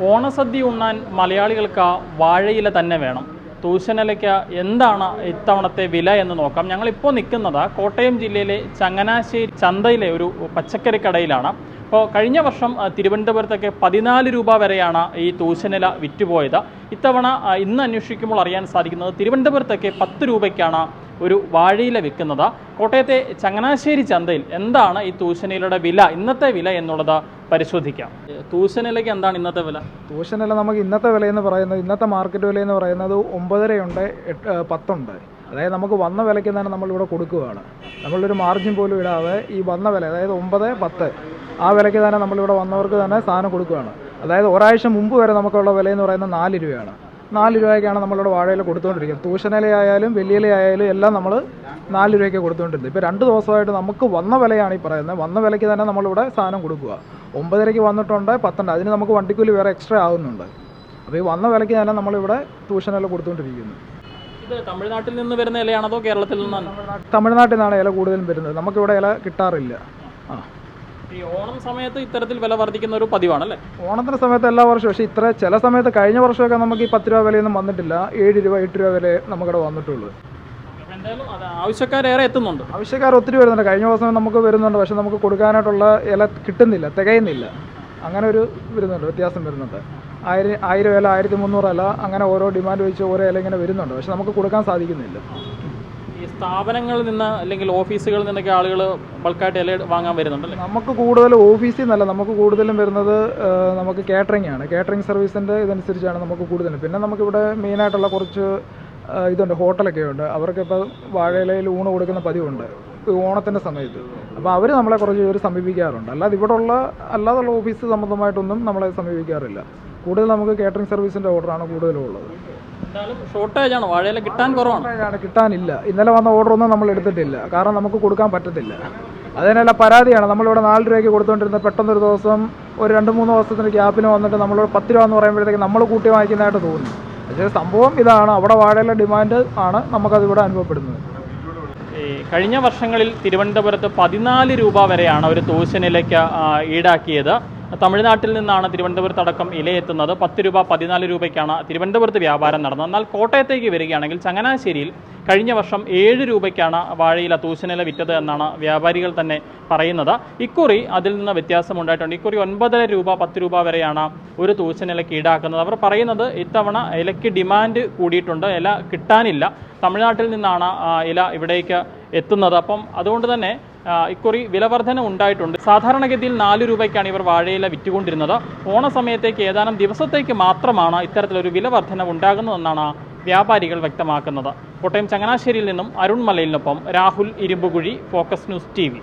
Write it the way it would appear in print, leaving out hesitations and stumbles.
ഓണസദ്യ ഉണ്ണാൻ മലയാളികൾക്ക് വാഴയില തന്നെ വേണം. തൂശനിലയ്ക്ക് എന്താണ് ഇത്തവണത്തെ വില എന്ന് നോക്കാം. ഞങ്ങളിപ്പോൾ നിൽക്കുന്നത് കോട്ടയം ജില്ലയിലെ ചങ്ങനാശ്ശേരി ചന്തയിലെ ഒരു പച്ചക്കറി കടയിലാണ്. അപ്പോൾ കഴിഞ്ഞ വർഷം തിരുവനന്തപുരത്തൊക്കെ 14 രൂപ വരെയാണ് ഈ തൂശനില വിറ്റുപോയത്. ഇത്തവണ ഇന്ന് അന്വേഷിക്കുമ്പോൾ അറിയാൻ സാധിക്കുന്നത് തിരുവനന്തപുരത്തൊക്കെ 10 രൂപയ്ക്കാണ് ഒരു വാഴയില വിൽക്കുന്നത്. കോട്ടയത്തെ ചങ്ങനാശ്ശേരി ചന്തയിൽ എന്താണ് ഈ തൂശനിലയുടെ വില, ഇന്നത്തെ വില എന്നുള്ളത് പരിശോധിക്കാം. തൂശനിലയ്ക്ക് എന്താണ് ഇന്നത്തെ വില? തൂശനില നമുക്ക് ഇന്നത്തെ വിലയെന്ന് പറയുന്നത്, ഇന്നത്തെ മാർക്കറ്റ് വിലയെന്ന് പറയുന്നത് 9.5 ഉണ്ട്, 10 ഉണ്ട്. അതായത് നമുക്ക് വന്ന വിലയ്ക്ക് തന്നെ നമ്മളിവിടെ കൊടുക്കുകയാണ്. നമ്മളൊരു മാർജിൻ പോലും ഇടാതെ ഈ വന്ന വില, അതായത് 9, 10 ആ വിലയ്ക്ക് തന്നെ നമ്മളിവിടെ വന്നവർക്ക് തന്നെ സാധനം കൊടുക്കുകയാണ്. അതായത് ഒരാഴ്ച മുമ്പ് വരെ നമുക്കുള്ള വിലയെന്ന് പറയുന്നത് 4 രൂപയാണ്. 4 രൂപയ്ക്കാണ് നമ്മളിവിടെ വാഴയില കൊടുത്തുകൊണ്ടിരിക്കുന്നത്. തൂശനിലയായാലും വലിയിലയായാലും എല്ലാം നമ്മൾ 4 രൂപയ്ക്ക് കൊടുത്തുകൊണ്ടിരുന്നത്. ഇപ്പോൾ 2 ദിവസമായിട്ട് നമുക്ക് വന്ന വിലയാണ് ഈ പറയുന്നത്. വന്ന വിലയ്ക്ക് തന്നെ നമ്മളിവിടെ സാധനം കൊടുക്കുക. 9.5 വന്നിട്ടുണ്ട്, 10 ഉണ്ട്. അതിന് നമുക്ക് വണ്ടിക്കൂലി വേറെ എക്സ്ട്രാ ആകുന്നുണ്ട്. അപ്പോൾ ഈ വന്ന വിലയ്ക്ക് തന്നെ നമ്മളിവിടെ തൂശനില കൊടുത്തുകൊണ്ടിരിക്കുന്നു. ഇത് തമിഴ്നാട്ടിൽ നിന്ന് വരുന്ന ഇലയാണോ അതോ കേരളത്തിൽ നിന്നാണ്? തമിഴ്നാട്ടിൽ നിന്നാണ് ഇല കൂടുതലും വരുന്നത്. നമുക്കിവിടെ ഇല കിട്ടാറില്ല. ഈ ഓണം സമയത്ത് ഇത്തരത്തിൽ വില വർദ്ധിക്കുന്ന ഒരു പതിവാണല്ലേ? ഓണത്തിൻ്റെ സമയത്ത് എല്ലാ വർഷവും, പക്ഷേ ചില സമയത്ത് കഴിഞ്ഞ വർഷമൊക്കെ നമുക്ക് ഈ 10 രൂപ വിലയൊന്നും വന്നിട്ടില്ല. 7 രൂപ 8 രൂപ വില നമുക്കിവിടെ വന്നിട്ടുള്ളൂ. എന്തായാലും ആവശ്യക്കാരേറെ എത്തുന്നുണ്ട്. ആവശ്യക്കാർ ഒത്തിരി വരുന്നുണ്ട്. കഴിഞ്ഞ ദിവസം നമുക്ക് വരുന്നുണ്ട്, പക്ഷെ നമുക്ക് കൊടുക്കാനായിട്ടുള്ള ഇല കിട്ടുന്നില്ല, തികയുന്നില്ല. അങ്ങനെ ഒരു വരുന്നുണ്ട്, വ്യത്യാസം വരുന്നുണ്ട്. 1000 ഇല, 1300 ഇല, അങ്ങനെ ഓരോ ഡിമാൻഡ് വെച്ച് ഓരോ ഇല ഇങ്ങനെ വരുന്നുണ്ട്, പക്ഷെ നമുക്ക് കൊടുക്കാൻ സാധിക്കുന്നില്ല. ഈ സ്ഥാപനങ്ങളിൽ നിന്ന് അല്ലെങ്കിൽ ഓഫീസുകളിൽ നിന്നൊക്കെ ആളുകൾ ബൾക്കായിട്ട് ഇല വാങ്ങാൻ വരുന്നുണ്ടല്ലേ? നമുക്ക് കൂടുതൽ ഓഫീസിൽ നിന്നല്ല, നമുക്ക് കൂടുതലും വരുന്നത് നമുക്ക് കാറ്ററിംഗ് ആണ്. കാറ്ററിംഗ് സർവീസിൻ്റെ ഇതനുസരിച്ചാണ് നമുക്ക് കൂടുതലും. പിന്നെ നമുക്കിവിടെ മെയിനായിട്ടുള്ള കുറച്ച് ഇതുണ്ട്, ഹോട്ടലൊക്കെ ഉണ്ട്. അവർക്ക് ഇപ്പോൾ വാഴയിലയിൽ ഊണ് കൊടുക്കുന്ന പതിവുണ്ട് ഓണത്തിൻ്റെ സമയത്ത്. അപ്പോൾ അവർ നമ്മളെ കുറച്ച് പേര് സമീപിക്കാറുണ്ട്. അല്ലാതുള്ള ഓഫീസ് സംബന്ധമായിട്ടൊന്നും നമ്മളെ സമീപിക്കാറില്ല. കൂടുതൽ നമുക്ക് കാറ്ററിംഗ് സർവീസിൻ്റെ ഓർഡറാണ് കൂടുതലും ഉള്ളത്. ഷോർട്ടേജ് ആണ്, വാഴയില കിട്ടാൻ കുറവാണ്, കിട്ടാനില്ല. ഇന്നലെ വന്ന ഓർഡറൊന്നും നമ്മൾ എടുത്തിട്ടില്ല, കാരണം നമുക്ക് കൊടുക്കാൻ പറ്റത്തില്ല. അതിനല്ല പരാതിയാണ്. നമ്മളിവിടെ 4 രൂപയ്ക്ക് കൊടുത്തുകൊണ്ടിരുന്നത് പെട്ടെന്നൊരു ദിവസം ഒരു 2-3 ദിവസത്തിന് ഗ്യാപ്പിന് വന്നിട്ട് നമ്മളിവിടെ 10 രൂപ എന്ന് പറയുമ്പോഴത്തേക്ക് നമ്മൾ കൂട്ടി വാങ്ങിക്കുന്നതായിട്ട് തോന്നുന്നു. പക്ഷേ സംഭവം ഇതാണ്, അവിടെ വാഴയില ഡിമാൻഡ് ആണ് നമുക്കതിവിടെ അനുഭവപ്പെടുന്നത്. കഴിഞ്ഞ വർഷങ്ങളിൽ തിരുവനന്തപുരത്ത് 14 രൂപ വരെയാണ് ഒരു തൂശനിലയ്ക്ക് ഈടാക്കിയത്. തമിഴ്നാട്ടിൽ നിന്നാണ് തിരുവനന്തപുരത്ത് അടക്കം ഇലയെത്തുന്നത്. 10 രൂപ 14 രൂപയ്ക്കാണ് തിരുവനന്തപുരത്ത് വ്യാപാരം നടന്നത്. എന്നാൽ കോട്ടയത്തേക്ക് വരികയാണെങ്കിൽ ചങ്ങനാശ്ശേരിയിൽ കഴിഞ്ഞ വർഷം 7 രൂപയ്ക്കാണ് വാഴയില തൂശനില വിറ്റത് എന്നാണ് വ്യാപാരികൾ തന്നെ പറയുന്നത്. ഇക്കുറി അതിൽ നിന്ന് വ്യത്യാസമുണ്ടായിട്ടുണ്ട്. ഇക്കുറി 9.5 രൂപ 10 രൂപ വരെയാണ് ഒരു തൂശനിലയ്ക്ക് ഈടാക്കുന്നത്. അവർ പറയുന്നത് ഇത്തവണ ഇലയ്ക്ക് ഡിമാൻഡ് കൂടിയിട്ടുണ്ട്, ഇല കിട്ടാനില്ല. തമിഴ്നാട്ടിൽ നിന്നാണ് ഇല ഇവിടേക്ക് എത്തുന്നത്. അപ്പം അതുകൊണ്ട് തന്നെ ഇക്കുറി വിലവർധന ഉണ്ടായിട്ടുണ്ട്. സാധാരണഗതിയിൽ 4 രൂപയ്ക്കാണ് ഇവർ വാഴയില വിറ്റുകൊണ്ടിരുന്നത്. ഓണസമയത്തേക്ക് ഏതാനും ദിവസത്തേക്ക് മാത്രമാണ് ഇത്തരത്തിലൊരു വിലവർധന ഉണ്ടാകുന്നതെന്നാണ് വ്യാപാരികൾ വ്യക്തമാക്കുന്നത്. കോട്ടയം ചങ്ങനാശ്ശേരിയിൽ നിന്നും അരുൺ മലയിലിനൊപ്പം Rahul Irumpukuzhi, focus news TV.